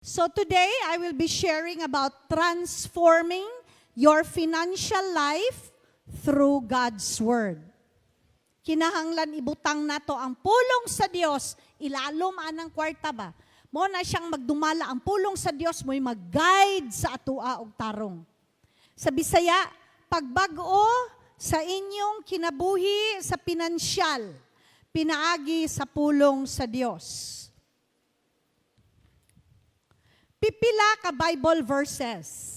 So today, I will be sharing about transforming your financial life through God's Word. Kinahanglan ibutang nato ang pulong sa Dios, ilalom anang kwarta ba? Mo na siyang magdumala ang pulong sa Dios, mo'y mag-guide sa atua og tarong. Sa Bisaya, pagbago sa inyong kinabuhi sa pinansyal, pinaagi sa pulong sa Dios. Pipila ka Bible verses.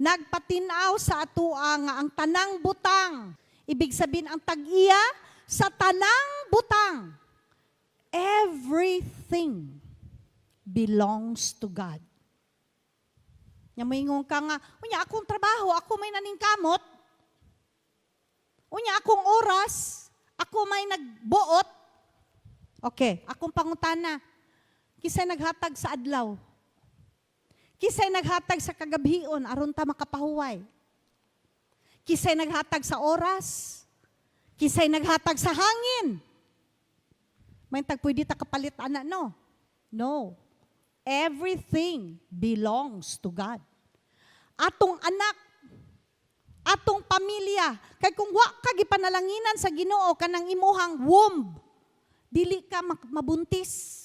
Nagpatinaw sa atua nga ang tanang butang. Ibig sabihin ang tag-iya sa tanang butang. Everything belongs to God. Nya moingon ka nga, unya akong trabaho, ako may naningkamot. Unya akong oras, ako may nagbuot. Okay, akong pangutana. Kisay naghatag sa adlaw. Kisay naghatag sa kagabhion, aron ta makapahuway. Kisay naghatag sa oras. Kisay naghatag sa hangin. May pwede ta kapalit ana, no? No. Everything belongs to God. Atong anak, atong pamilya, kay kung wa ka gipanalanginan sa Ginoo kanang imuhang womb, dili ka mabuntis.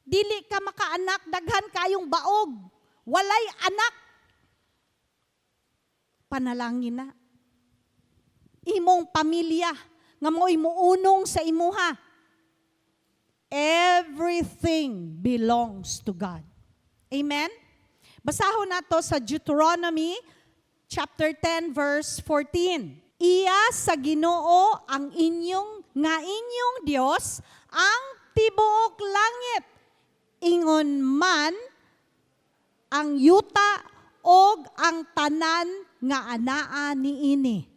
Dili ka makaanak, daghan kayong baog. Walay anak. Panalangin na. Imong pamilya, nga mo'y muunong sa imuha. Everything belongs to God. Amen? Basahon nato sa Deuteronomy chapter 10 verse 14. Iya sa Ginoo ang inyong Dios, ang tibuok langit. Ingon man ang yuta og ang tanan nga anaa niini.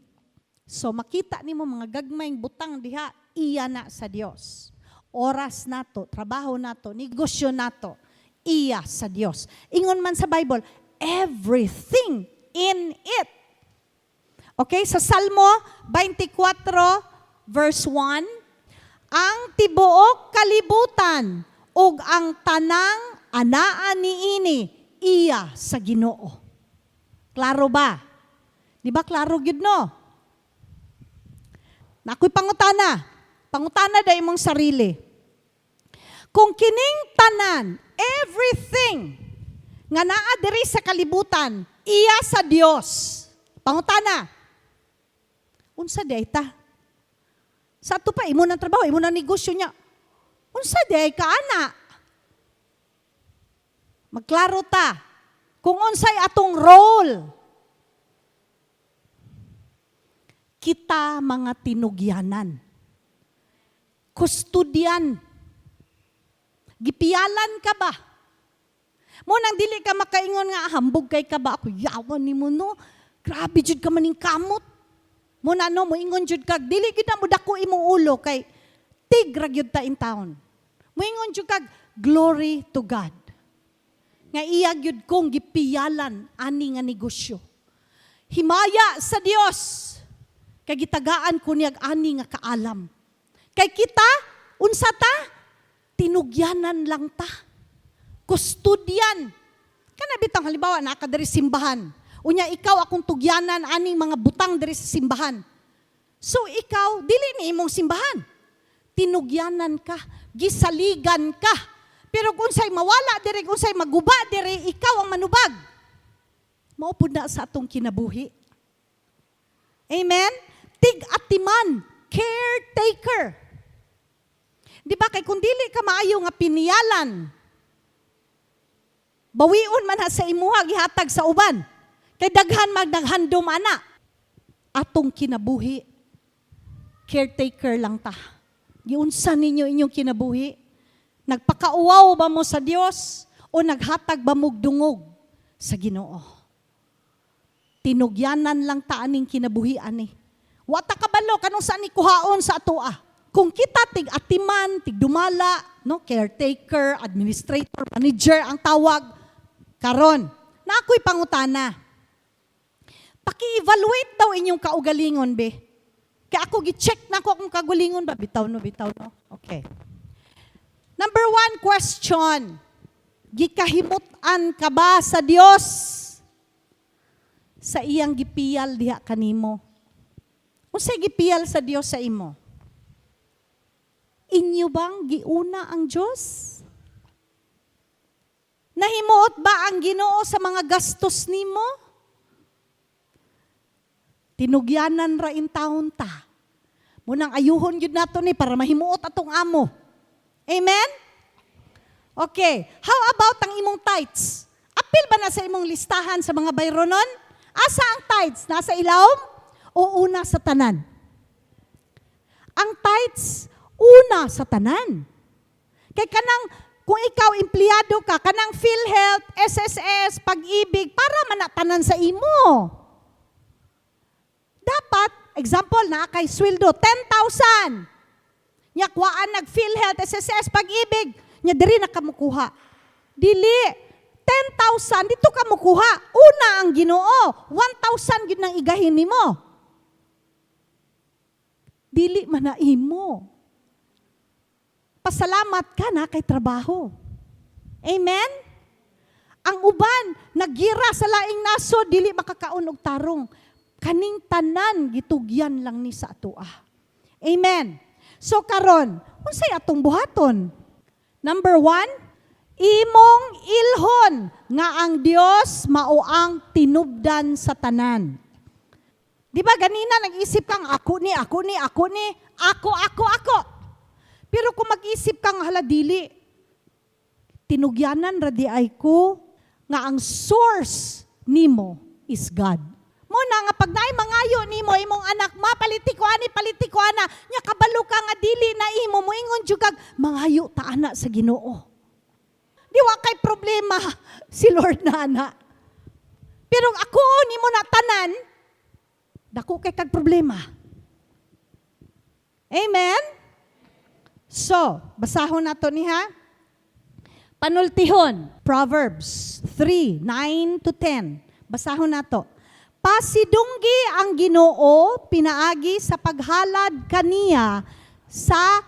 So makita nimo mga gagmayng butang diha, iya na sa Dios. Oras nato, trabaho nato, negosyo nato, iya sa Dios. Ingon man sa Bible, everything in it. Okay, sa Salmo 24 verse 1, ang tibuok kalibutan ug ang tanang anaa niini iya sa Ginoo. Klaro ba? Di ba klaro gyud no? Nakoy pangutana. Pangutana day imong sarili. Kung kining tanan, everything nga naa diri sa kalibutan, iya sa Dios. Pangutana. Unsa day ta? Sa ato pa imo nang trabaho, imo nang negosyo niya. Unsa day ka ana? Magklaro ta. Kung unsay atong role. Kita mga tinugyanan. Kustudyan. Gipiyalan ka ba? Mo nang dili ka makaingon nga hambog kay ka ba? Ako yawan nimo no. Grabe jud ka maning kamot. Mo na no mo ingon jud kag dili gyud na mo dako imong ulo kay tigra gyud ta in town. Moingon jud kag glory to God. Nga iya gyud kong gipiyalan ani nga negosyo. Himaya sa Dios. Kay gitagaan ko niyag ani nga kaalam. Kay kita unsa ta? Tinugyanan lang ta. Kustudyan. Kana bitang halimbawa naa diri simbahan. Unya ikaw akong tugyanan aning mga butang diri sa simbahan. So ikaw dili ni imong simbahan. Tinugyanan ka, gisaligan ka. Pero kung say mawala diri, kung say maguba diri, ikaw ang manubag. Maupod na sa atong kinabuhi. Amen? Tig-atiman, caretaker. Di ba kay kung dili ka maayo nga piniyalan, bawion man ha sa imuha, gihatag sa uban. Kay daghan magnaghandom ana. Atong kinabuhi, caretaker lang ta. Giunsa ninyo inyong kinabuhi? Nagpakauwaw ba mo sa Dios o naghatag ba mo dungog sa Ginoo? Tinugyanan lang ta aning kinabuhian ni. Wa ta kabalo kanung saan ni kuhaon sa atoa. Kung kita tig-atiman, tig-dumala, no, caretaker, administrator, manager ang tawag karon. Na ako'y pangutana. Paki-evaluate daw inyong kaugalingon be. Kaya ako gi-check na ko kung kagalingon ba bitaw no. Okay. Number 1 question. Gikahimutan ka ba sa Dios sa iyang gipiyal diha kanimo? Unsay gipiyal sa Dios sa imo? Inyo bang giuna ang Dios? Nahimuot ba ang Ginoo sa mga gastos nimo? Tinugyanan ra in taon ta. Munang ayuhon yun nato ni para mahimuot atong amo. Amen? Okay. How about ang imong tithes? Apil ba na sa imong listahan sa mga bayronon? Asa ang tithes? Nasa ilawom o una sa tanan? Ang tithes, una sa tanan. Kay kanang kung ikaw empleyado ka, kanang PhilHealth, SSS, Pag-ibig, para manatanan sa imo. Dapat, example na, kay sweldo, 10,000. Nya, kuwaan nag-PhilHealth, SSS, Pag-ibig. Nya, diri na ka mukuha. Dili, 10,000, dito ka mukuha. Una ang Ginoo, 1,000 yun ang igahin nimo. Dili man na imo. Pasalamat ka na kay trabaho. Amen? Ang uban, nagira sa laing naso, dili makakaon og tarong. Kaning tanan, gitugyan lang ni sa atoa. Amen? So karon, unsay atong buhaton? Number 1, imong ilhon nga ang Dios mao ang tinubdan sa tanan. Di ba ganina nag-isip kang ako ni, ako. Pero kung mag-isip kang haladili, tinugyanan radi ay ko nga ang source nimo is God. Muna nga pag naay mangayo nimo imong anak, paliti ko ana, nya kabalo ka nga dili na imo moingon jud kag mangayo ta ana sa Ginoo. Di wa kay problema si Lord na ana. Pero ako nimo na tanan, dako kay kag problema. Amen? So, basahon nato niha. Panultihon, Proverbs 3:9-10. Basahon nato. Pasidunggi ang Ginoo pinaagi sa paghalad kaniya sa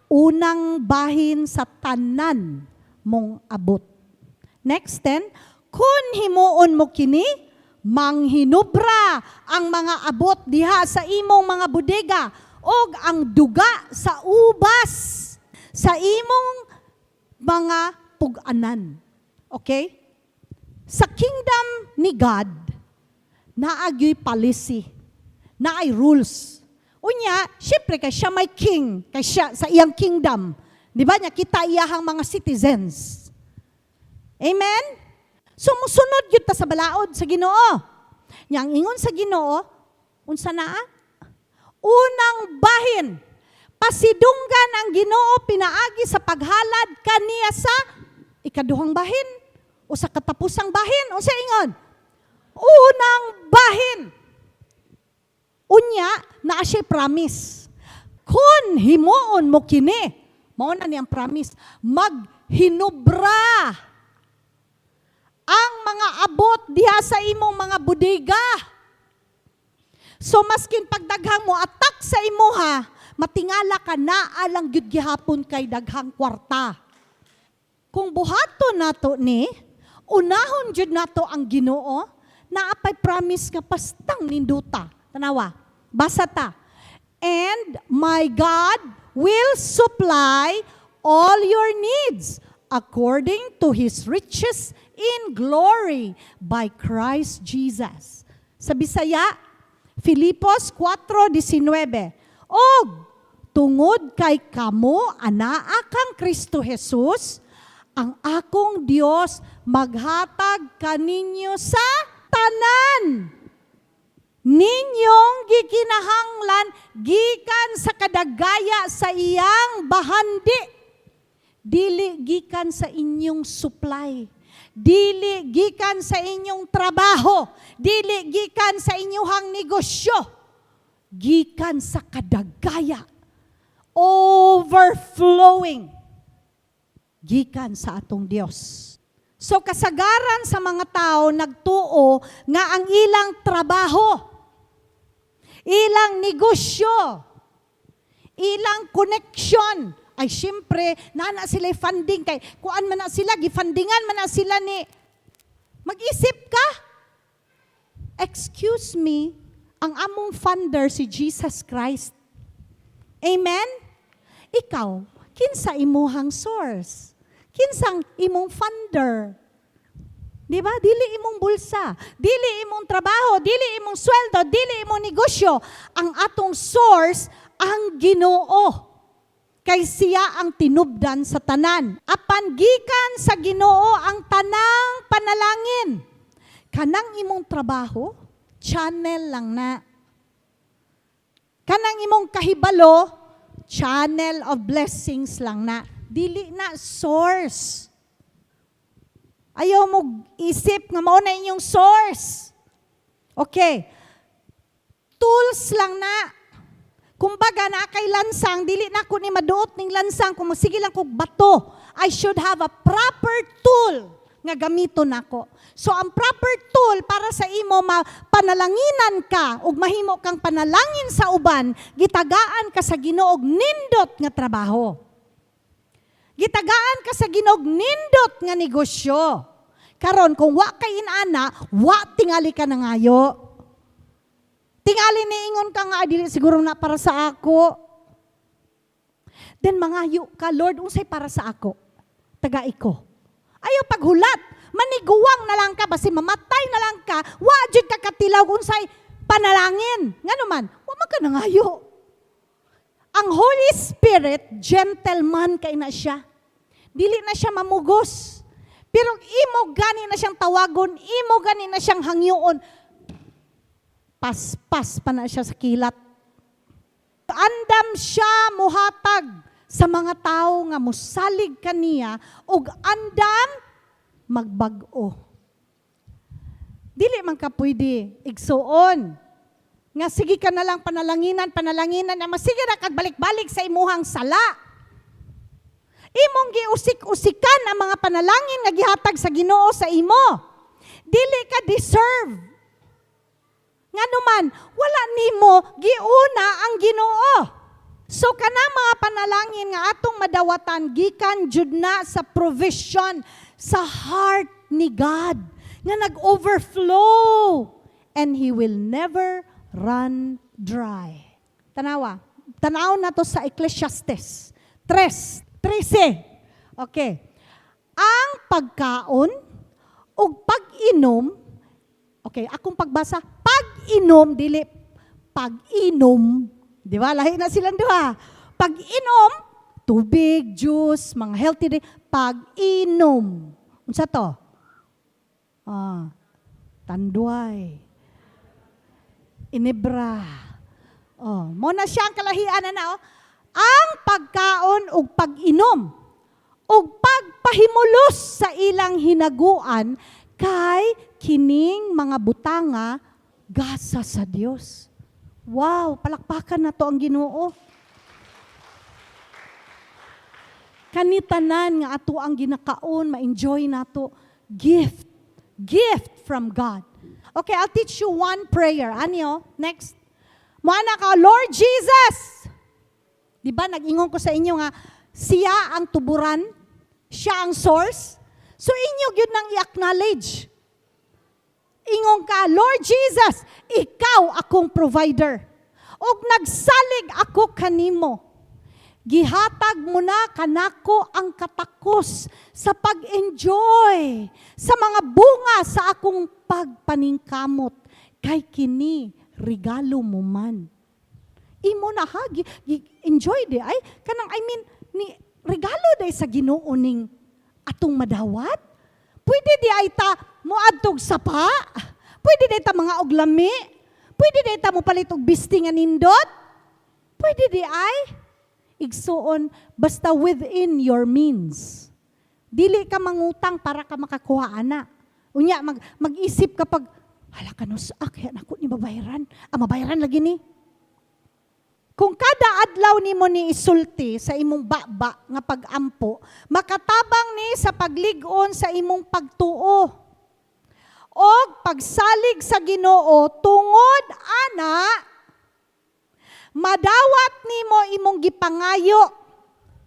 unang bahin sa tanan mong abot. Next 10, kun himuon mo kini, manghinubra ang mga abot diha sa imong mga bodega og ang duga sa ubas sa imong mga pug-anan. Okay? Sa kingdom ni God, naagyo'y policy, naay rules. Unya, syempre kay siya may king, kay siya sa iyang kingdom. Di ba niya, kita iyahang mga citizens. Amen? So, musunod yun ta sa balaod sa Ginoo. Yang ingon sa Ginoo, unsa naa? Unang bahin, pasidunggan ang Ginoo pinaagi sa paghalad kaniya sa ikaduhang bahin o sa katapusang bahin. O sa ingon, unang bahin. Unya, naa siya promise. Kun himuon mo kini, mao na niyang promise, maghinubra ang mga abot diha sa imong mga bodega. So maskin pagdaghang mo atak sa imuha, matingala ka na alang gyud gihapon kay daghang kwarta. Kung buhaton nato ni, unahon jud nato ang Ginoo, naapay promise nga pastang ninduta. Tanawa, basa ta. And my God will supply all your needs according to His riches in glory by Christ Jesus. Sa Bisaya, Filipos 4:19. Og tungod kay kamo anaa kang Kristo Jesus, ang akong Dios maghatag kaninyo sa tanan ninyong gikinahanglan gikan sa kadagaya sa iyang bahandi. Dili gikan sa inyong supply. Dili gikan sa inyong trabaho. Dili gikan sa inyong negosyo. Gikan sa kadagaya. Overflowing. Gikan sa atong Dios. So kasagaran sa mga tao nagtuo nga ang ilang trabaho, ilang negosyo, ilang connection, Ay syempre, nana sila funding kay kuan man na sila, gifundingan man na sila ni. Mag-isip ka. Excuse me, ang among funder si Jesus Christ. Amen? Ikaw, kinsa imuhang source? Kinsang imong funder? Di ba? Dili imong bulsa, dili imong trabaho, dili imong sweldo, dili imong negosyo. Ang atong source, ang Ginoo. Kay siya ang tinubdan sa tanan. Apan gikan sa Ginoo ang tanang panalangin. Kanang imong trabaho, channel lang na. Kanang imong kahibalo, channel of blessings lang na. Dili na source. Ayaw mo isip nga mao na inyong source. Okay. Tools lang na. Kumbaga na kay lansang, dili na ko ni maduot ning lansang, kung sige lang kog bato, I should have a proper tool nga gamiton nako. So ang proper tool para sa imo panalanginan ka ug mahimo kang panalangin sa uban, gitagaan ka sa Ginoo og nindot nga trabaho. Gitagaan ka sa Ginoo og nindot nga negosyo. Karon kung wa kay inana, wa tingali ka na ngayo. Tingali niingon ka nga, dili siguro na para sa ako. Then mangayo ka, Lord, unsay para sa ako? Tagai ko. Ayaw paghulat. Maniguwang na lang ka, basi mamatay na lang ka, wajud ka katilaw unsay panalangin. Nga naman, wa man ka nangayo. Ang Holy Spirit, gentleman kay na siya. Dili na siya mamugos. Pero imo gani na siyang tawagon, imo gani na siyang hangyoon. Paspas pa na siya sa kilat. Andam siya muhatag sa mga tao nga musalig kaniya ug andam magbag-o. Dili man ka pwede igsuon. Nga sige ka na lang panalanginan na masige ra kag balik-balik sa imuhang sala. Imong giusik-usikan ang mga panalangin nga gihatag sa Ginoo sa imo. Dili ka deserve. Nga naman, wala nimo giuna ang Ginoo. So kana mga panalangin nga atong madawatan gikan jud na sa provision sa heart ni God nga nag-overflow and He will never run dry. Tanaw na to sa Ecclesiastes 3:13. Okay. Ang pagkaon ug pag-inom, okay, akong pagbasa, pag-inom, dili pag-inom. Di ba? Lahi na silang duha. Pag-inom, tubig, juice, mga healthy drink. Pag-inom. Unsa to? Tanduay. Inebra. Mo na siyang kalahian na ang pagkaon ug pag-inom ug pagpahimulos sa ilang hinaguan kay kining mga butanga gasa sa Dios. Wow, palakpakan na to ang Ginoo. Kanitanan nga ato ang ginakaon, ma-enjoy nato. Gift from God. Okay, I'll teach you one prayer. Ano? Next. Moana ka, Lord Jesus. Di ba, nag-ingon ko sa inyo nga, siya ang tuburan, siya ang source. So inyo yun nang i-acknowledge. Ingon ka, Lord Jesus, ikaw akong provider. Og nagsalig ako kanimo. Gihatag mo na kanako ang katakos sa pag-enjoy sa mga bunga sa akong pagpaningkamot. Kay kini, regalo mo man. Imo na ha, enjoy di ay. Kanang, ni regalo day sa Ginoo ning atong madawat. Pwede di ay ta moadtog sapa. Pwede di ta mga oglami. Pwede di ta mo palit og bisti nga nindot. Pwede di ay igsuon basta within your means. Dili ka mangutang para ka makakuha ana. Unya mag-isip kapag hala kanus kaya nako ni babayaran. Mabayaran lagi ni. Kung kada adlaw nimo ni isulti sa imong baba nga pag-ampo, makatabang ni sa paglig-on sa imong pagtuo. O pagsalig sa Ginoo tungod ana madawat nimo imong gipangayo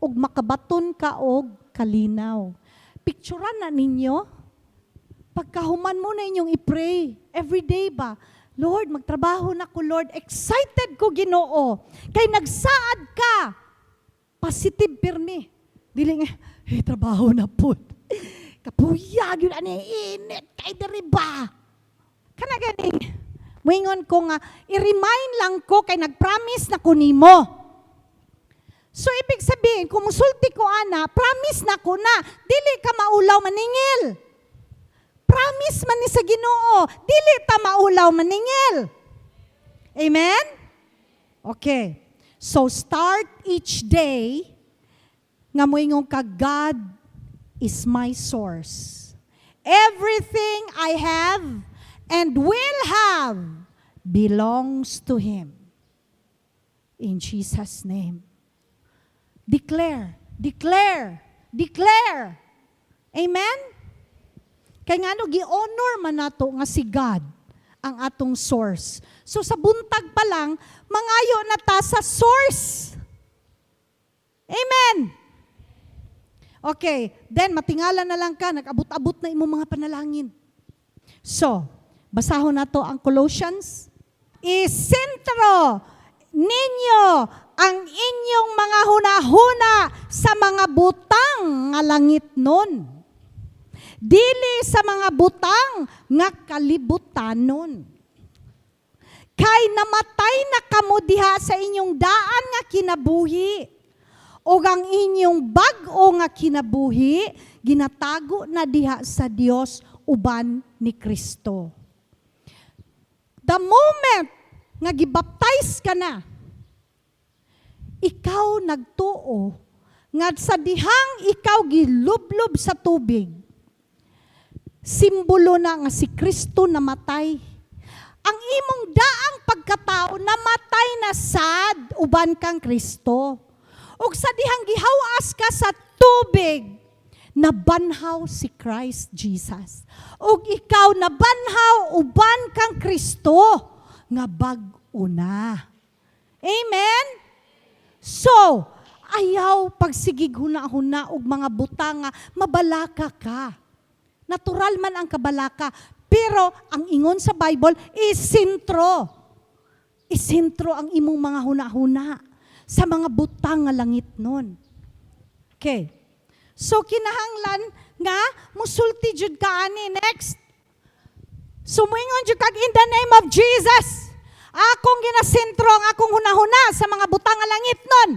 ug makabaton ka og kalinaw. Picturean na ninyo, pagkahuman mo na inyong i-pray, everyday ba? Lord, magtrabaho na ko, Lord. Excited ko, Ginoo. Kay nagsaad ka. Positive pirmi. Dili nga, trabaho na po. Kapuyag yun, init, kay deriba. Kana ganing, muingon ko nga, i-remind lang ko kay nag-promise na ko nimo. So, ibig sabihin, kung musulti ko, ana, promise na ko na, dili ka maulaw maningil. Promise man ni sa Ginoo, dili ta maulaw maningil. Amen? Okay. So, start each day, nga moingon ka, God is my source. Everything I have and will have belongs to Him. In Jesus' name. Declare, declare, declare. Amen? Kaya nga gi-honor man nato nga si God ang atong source. So sa buntag pa lang, mangayo na ta sa source. Amen? Okay, then matingala na lang ka, nag-abot-abot na imong mga panalangin. So, basahon na to ang Colossians. Isentro ninyo ang inyong mga hunahuna sa mga butang nga langit nun. Dili sa mga butang nga kalibutanon. Kay namatay na kamo diha sa inyong daan nga kinabuhi. O ang inyong bag-o nga kinabuhi, ginatago na diha sa Dios uban ni Kristo. The moment nga gibaptize ka na, ikaw nagtuo, nga sa dihang ikaw gilublob sa tubig, simbolo na nga si Kristo namatay. Ang imong daang pagkatao, namatay na sad, uban kang Kristo. Ug sa dihang gihawas ka sa tubig, nabanhaw si Christ Jesus. Ug ikaw nabanhaw, uban kang Kristo, nga bag-o na. Amen? So, ayaw pagsigig huna-huna og mga butang nga mabalaka ka. Natural man ang kabalaka, pero ang ingon sa Bible isentro. Isentro ang imong mga huna-huna sa mga butang nga langit nun. Okay. So kinahanglan nga musulti jud ka ani. Next. Sumuingon jud kag in the name of Jesus. Akong ginasentro ang akong hunahuna sa mga butang nga langit nun.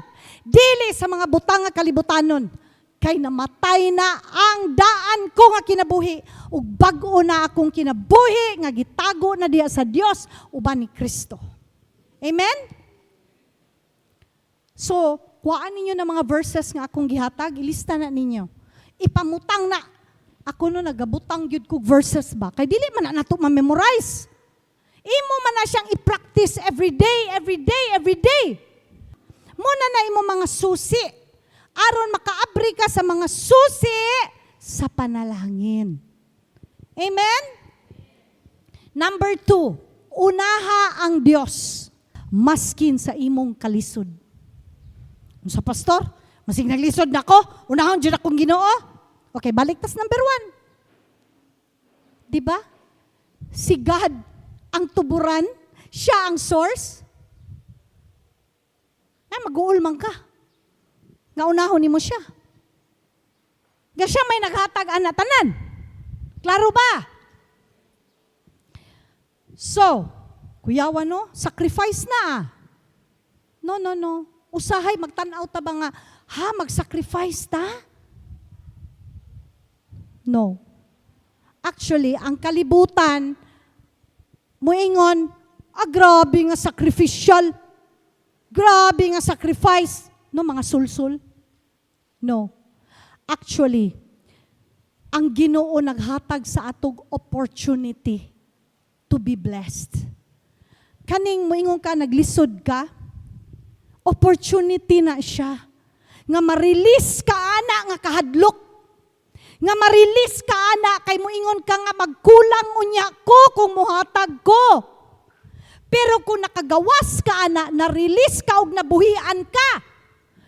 Dili sa mga butang nga kalibutanon. Kay namatay na ang daan ko nga kinabuhi. Ug bag-o na akong kinabuhi nga gitago na diha sa Dios uban ni Kristo. Amen? So, kuhaan ninyo ng mga verses nga akong gihatag, ilista na ninyo. Ipamutang na. Ako no nagabutang gyud kog verses ba? Kay dili man na nato ma-memorize. Imo man na siyang i-practice every day, every day, every day. Muna na imo mga susi. Aron makaabri ka sa mga susi sa panalangin. Amen? Number 2, unaha ang Dios maskin sa imong kalisod. Sa pastor, masig naglisod na ko, unahon dyan akong Ginoo. Okay, balik tas number 1. Diba? Si God ang tuburan, siya ang source. Mag-uulmang ka. Nga unahon ni mo siya. Nga siya may naghatag anatanan. Klaro ba? So, kuyawan no, sacrifice na. No. Usahay, magtanaw ta ba nga, mag-sacrifice ta? No. Actually, ang kalibutan, muingon, grabe nga sacrificial, grabe nga sacrifice. No, mga sulsul? No. Actually, ang Ginoo naghatag sa atog opportunity to be blessed. Kaning muingon ka, naglisod ka, opportunity na siya. Nga ma-release ka ana nga kahadlok. Nga ma-release ka ana kay moingon ka nga magkulang unya ko kung muhatag ko. Pero kung nakagawas ka ana, na-release ka og nabuhian ka.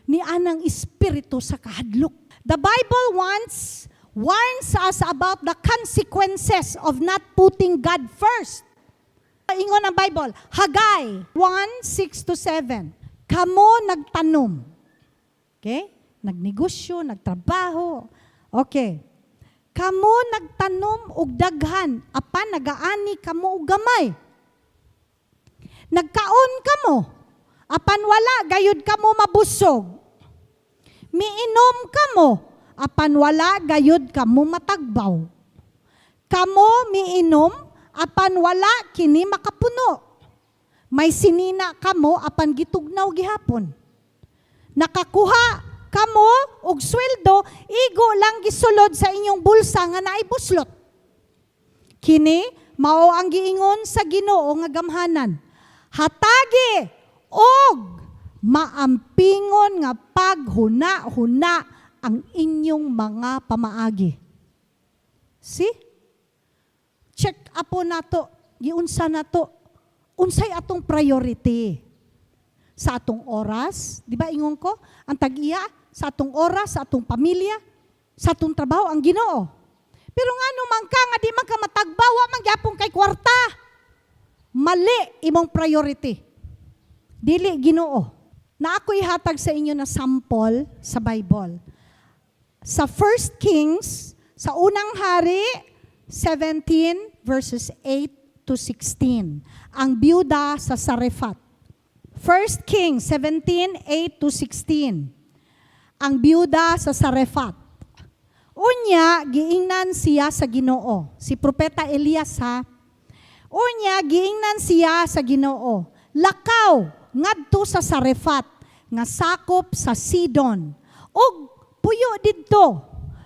ni anang espiritu sa kahadlok. The Bible warns us about the consequences of not putting God first. Ingon ang Bible, Haggai 1:6-7. Kamo nagtanom. Okay? Nagnegosyo, nagtrabaho. Okay. Kamo nagtanom og daghan, apan nagaani kamo og gamay. Nagkaon kamo, apan wala gayud kamo mabusog. Miinom kamo, apan wala gayud kamo matagbaw. Kamo miinom, apan wala kini makapuno. May sinina kamo, apan gitugnaw gihapon. Nakakuha kamo og sweldo, igo lang gisulod sa inyong bulsa nga naay buslot. Kini mao ang giingon sa Ginoo nga gamhanan. Hatagi og maampingon nga paghuna-huna ang inyong mga pamaagi. See? Check apo nato, giunsa nato. Unsay atong priority? Sa atong oras, di ba ingon ko? Ang tag-iya, sa atong oras, sa atong pamilya, sa atong trabaho, ang Ginoo. Pero nga naman ka, nga di man ka matagbawa, mangyapong kay kwarta. Mali imong priority. Dili Ginoo. Na ako'y hatag sa inyo na sample sa Bible. Sa 1 Kings, sa unang hari, 17 verses 8-16. Ang byuda sa Sarephat. 1 Kings 17, 8-16. Ang byuda sa Sarephat. Unya, giingnan siya sa Ginoo. Si Propeta Elias ha. Unya, giingnan siya sa Ginoo. Lakaw, ngadto sa Sarephat, nga sakop sa Sidon. Og puyo didto,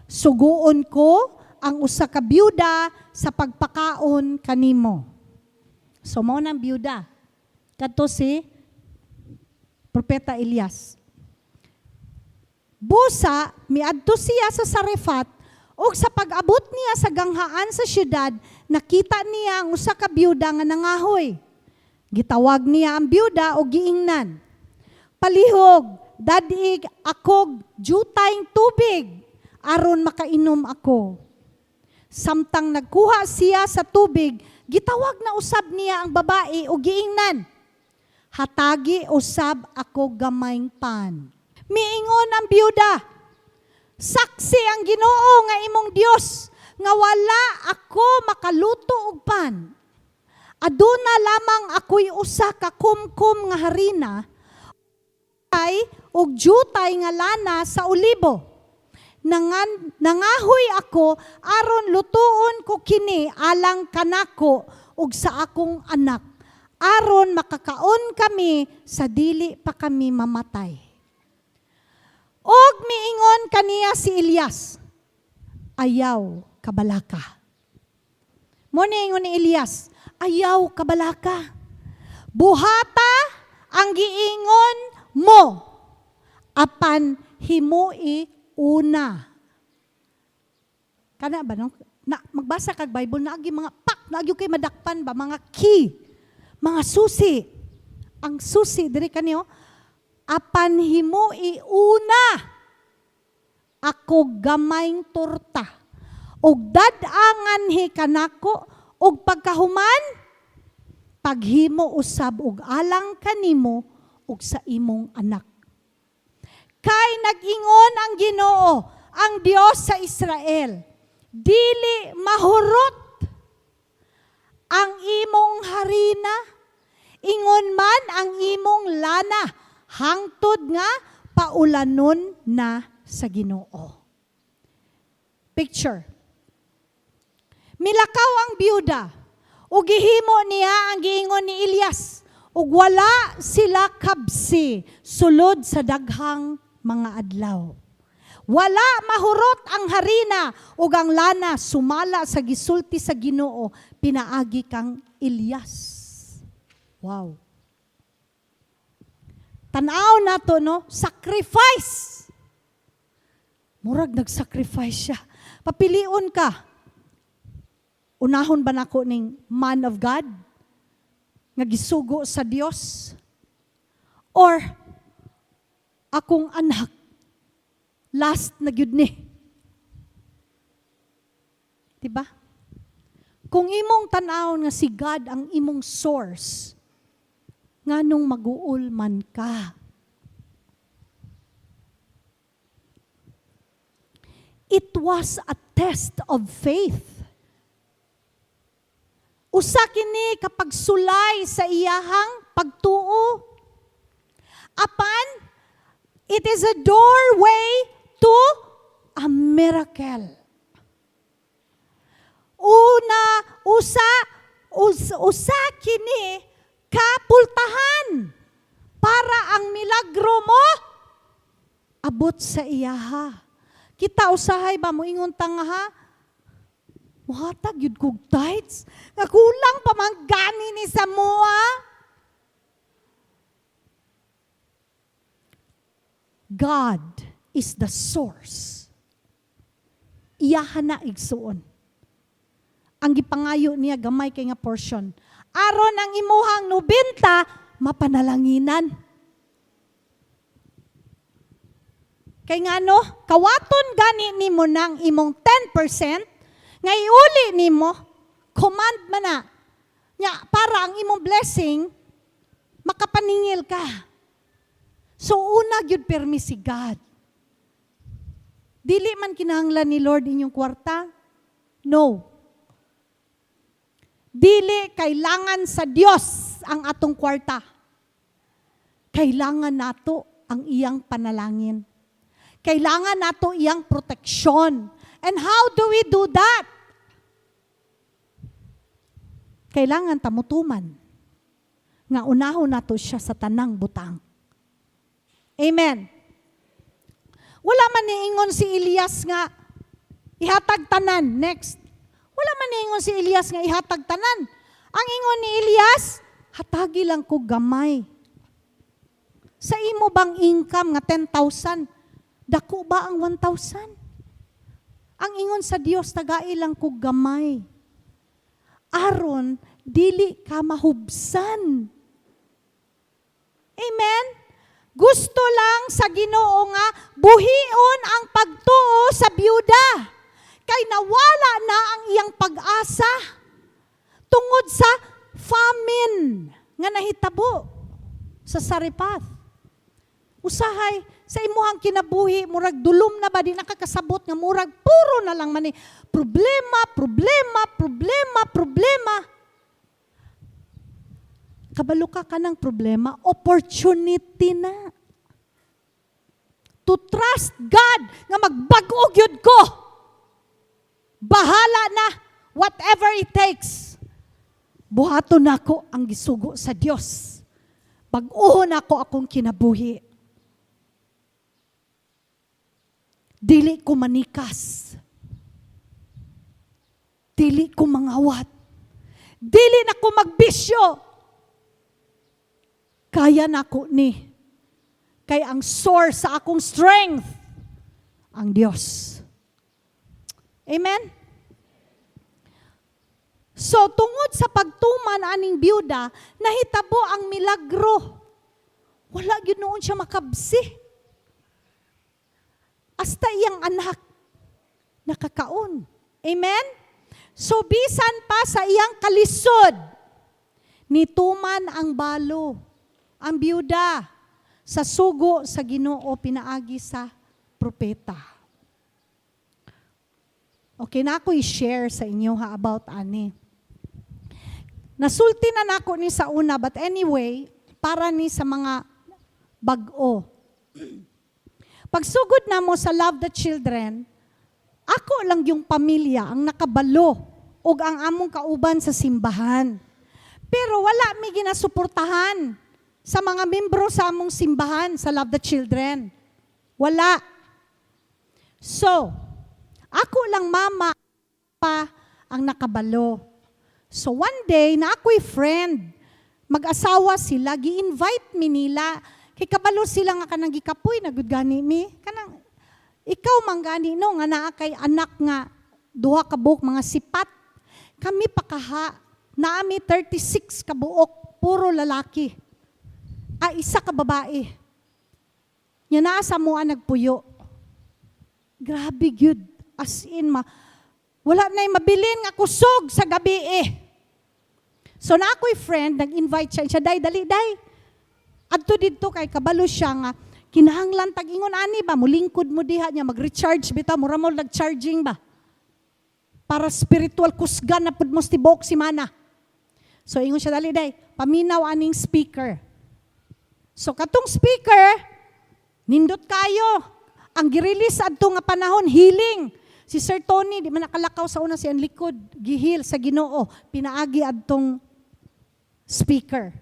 suguon ko ang usa ka byuda sa pagpakaon kanimo. So mao nang byuda. Kadto si Propeta Elias. Busa, miadto siya sa Sarephat, o sa pag-abot niya sa ganghaan sa syudad, nakita niya ang usa ka byuda nga nangahoy. Gitawag niya ang byuda o giingnan. Palihog, dadig akog jutayng tubig, aron makainom ako. Samtang nagkuha siya sa tubig, gitawag na usab niya ang babae o giingnan. Hatagi usab ako gamayng pan. Miingon ang byuda, saksi ang Ginoo nga imong Dios, nga wala ako makaluto og pan. Aduna lamang ako'y usa ka kumkum nga harina, ay og jutay nga lana sa olibo. Nangahoy ako, aron lutuon ko kini alang kanako ug sa akong anak, aron makakaon kami sa dili pa kami mamatay. Og miingon kaniya si Elias, ayaw kabalaka. Mo niingon ni Elias, ayaw kabalaka. Buhata ang giingon mo, apan himui una. Kana ba no? Na magbasa kag Bible naagi mga naagi kay madakpan ba mga key, mga susi. Ang susi diri kaniyo, apan himui una ako gamayng torta og dadangan hi kanako og pagkahuman paghimo usab og alang kanimo og sa imong anak. Kay nag-ingon ang Ginoo, ang Dios sa Israel, dili mahurot ang imong harina, ingon man ang imong lana, hangtod nga paulanon na sa Ginoo. Picture. Milakaw ang byuda, ug gihimo niya ang giingon ni Elias, ug wala sila kabsi sulod sa daghang mga adlaw. Wala mahurot ang harina ug ang lana sumala sa gisulti sa Ginoo pinaagi kang Elias. Wow. Tanaw nato no, sacrifice. Murag nag-sacrifice siya. Papilion ka. Unahon ba nako ning man of God nga gisugo sa Dios? Or akong anak, last na gyud ni. Diba? Kung imong tan-awon nga si God ang imong source, nganong mag-uul man ka. It was a test of faith. Usa kini kapag sulay sa iyahang pagtuo. Apan, it is a doorway to a miracle. Usa kini kapultahan para ang milagro mo abot sa iyaha. Kita usahay ba mo ingon tanga ha? Muhatag yun kog tithes. Nga kulang pa man gani ni sa mua. God is the source. Iyahan na igsuon. Ang gipangayo niya gamay kay nga portion. Aron ang imuhang 90 mapanalanginan. Kay nga no, kawaton gani nimo nang imong 10%, nga iuli nimo, command man na, nga para ang imong blessing, makapaningil ka. So una gyud permi si God. Dili man kinahanglan ni Lord inyong kwarta? No. Dili kailangan sa Dios ang atong kwarta. Kailangan nato ang iyang panalangin. Kailangan nato iyang proteksyon. And how do we do that? Kailangan tamutuman. Nga unahon nato siya sa tanang butang. Amen. Wala man niingon si Elias nga ihatag tanan. Next. Wala man niingon si Elias nga ihatag tanan. Ang ingon ni Elias, hatagi lang ko gamay. Sa imo bang income nga 10,000? Dako ba ang 1,000? Ang ingon sa Dios, tagai lang ko gamay. Aron, dili ka mahubsan. Amen? Gusto lang sa Ginoo nga buhion ang pagtuo sa byuda. Kay nawala na ang iyang pag-asa tungod sa famine nga nahitabo sa Sarephath. Usahay, sa imuhang kinabuhi, murag dulom na ba, di nakakasabot nga murag, puro na lang man problema. Kabalo ka ng problema, opportunity na. To trust God, nga magbag-o gyud ko. Bahala na, whatever it takes. Buhato na ko ang gisugo sa Dios. Bag-uhon ako akong kinabuhi. Dili ko manikas. Dili ko mangawat. Dili na ko magbisyo. Kaya na ko ni. Kay ang source sa akong strength, ang Diyos. Amen? So, tungod sa pagtuman aning byuda, nahitabo ang milagro. Wala yun noon siya makabsi. Hasta iyang anak nakakaon. Amen? So, bisan pa sa iyang kalisod, nituman ang balo, ang byuda, sa sugo sa Ginoo pinaagi sa propeta. Okay na ako i-share sa inyo about ani. Nasulti na nako ni sa una, but anyway, para ni sa mga bag-o. Pagsugod na mo sa Love the Children, ako lang yung pamilya ang nakabalo o ang among kauban sa simbahan. Pero wala may ginasuportahan sa mga membro sa among simbahan sa Love the Children. Wala. So, ako lang mama pa ang nakabalo. So one day, na ako'y friend, mag-asawa sila, gi-invite mi nila. Kay kabalo sila nga kanang gikapoy na gud gani mi. Kanang ikaw man gani no nga naa kay anak nga duha ka buok mga sipat. Kami pakaha naami 36 ka buok puro lalaki. Isa ka babae. Nya naa sa mo nagpuyo. Grabe gyud. As in wala na mabilin nga kusog sa gabi eh. So na ako'y friend, nag-invite siya, dali. Adto didto kay kabalo siya nga, kinahanglan tag-ingon ani ba, mulingkod mo diha niya, mag-recharge bitaw, mura mo nag-charging ba? Para spiritual kusgan na pud mo tibok si mana. So ingon siya, dali, paminaw aning speaker. So katong speaker, nindot kayo. Ang girelease adto nga panahon, healing. Si Sir Tony, di man nakalakaw sa una siyang likod, gihil sa Ginoo, pinaagi adtong speaker.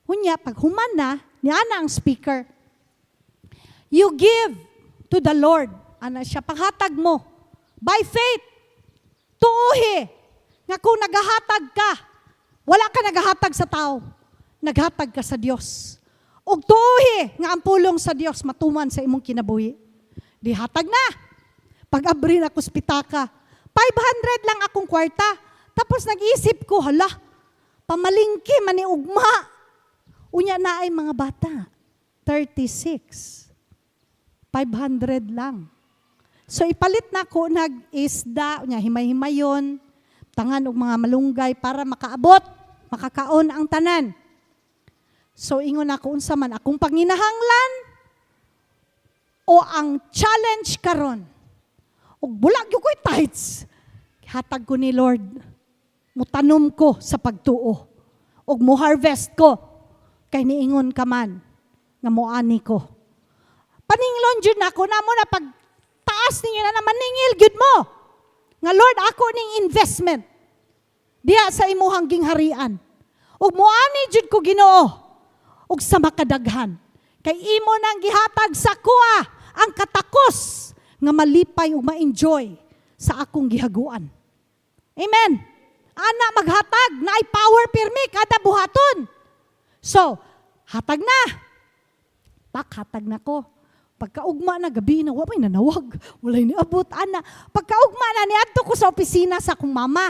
Hunya, pag humana, niya na ang speaker. You give to the Lord. Ana siya, paghatag mo. By faith. Tuuhi. Nga kung naghahatag ka, wala ka naghahatag sa tao. Naghatag ka sa Diyos. Og tuuhi nga ang pulong sa Diyos matuman sa imong kinabuhi. Di hatag na. Pag-abri na kuspitaka, 500 lang akong kwarta. Tapos nag-isip ko, hala, pamalingki, maniugma. Unya na ay mga bata, 36. 500 lang. So ipalit na ko, nag-isda, unya himay-himayon, tangan og mga malunggay para makaabot, makakaon ang tanan. So ingon ako, unsa man akong panginahanglan o ang challenge karon. Og bulag yung ko'y tithes. Hatag ko ni Lord. Mutanom ko sa pagtuo. Og mo harvest ko. Kay niingon ka man. Nga moani ko. Paninglon dyan ako na mo na pag taas ninyo na maningil gyud mo. Nga Lord, ako ning investment. Diya sa imuhang gingharian. Og moani jud ko Ginoo. Og sa makadaghan. Kay imo nang gihatag sa kuha ang katakos nga malipay o ma-enjoy sa akong gihaguan. Amen. Ana maghatag na ay power pirmi kada buhaton. So, hatag na. Hatag na ko. Pagkaugma na gabi na, wapay nanawag. Walay ni abot, ana. Pagkaugma na, niadto ko sa opisina sa akong mama.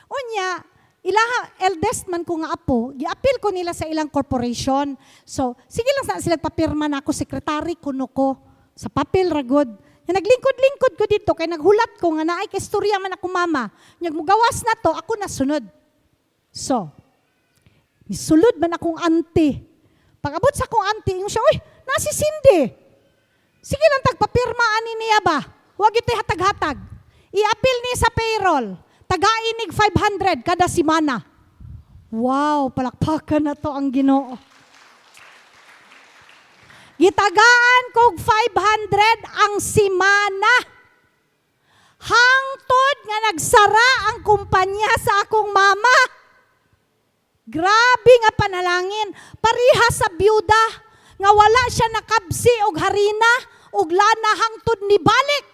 Unya, ilaha, eldest man ko nga apo, giapil ko nila sa ilang corporation. So, sige lang sila papirma na ako, sekretary kuno ko, sa papel ragod. Naglingkod-lingkod ko dito, kay naghulat ko nga naay kastorya man ako mama. Nyag mugawas na to, ako nasunod. So, nisulod man akong auntie. Pag-abot sa akong auntie, yung siya, uy, nasi Cindy. Sige lang tagpapirma ani niya ba? Huwag ito'y hatag-hatag. I-appeal ni sa payroll. Tagainig 500 kada simana. Wow, palakpakan na to ang Ginoo. Gitagaan kog 500 ang simana. Hangtod nga nagsara ang kumpanya sa akong mama. Grabe nga panalangin. Pariha sa byuda nga wala siya nakabsi og harina og lana hangtod ni balik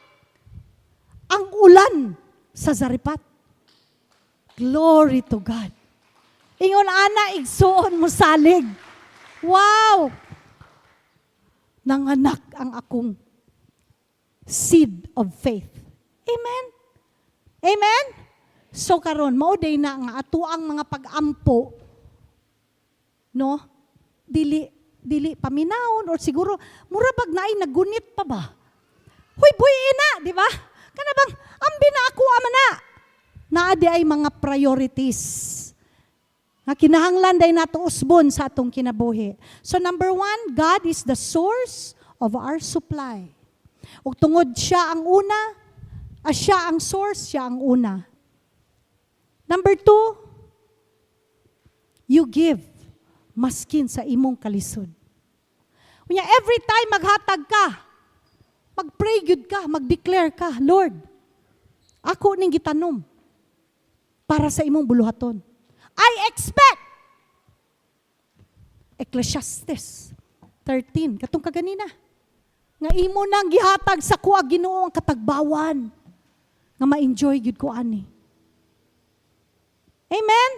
ang ulan sa Zaripat. Glory to God. Ingon ana igsuon mo salig. Wow! Nanganak ang akong seed of faith. Amen? Amen? So karon mao day na nga ato ang mga pag-ampo, no? Dili paminawon or siguro murabag na ay nagunit pa ba? Huy, buhi na, di ba? Kana bang ambi na ako ama na. Naadi ay mga priorities. Nga kinahanglan day nato usbon sa atong kinabuhi. So number 1, God is the source of our supply. Ug tungod siya ang una, siya ang source, siya ang una. Number 2, you give maskin sa imong kalisod. Unya every time maghatag ka, mag-pray gyud ka, mag-declare ka, Lord, ako ning gitanom para sa imong buluhaton. I expect. Ecclesiastes 13, katong kaganina. Nga imo nang gihatag sa kuha Ginoo ang katagbawan. Nga ma-enjoy gyud ko ani. Amen?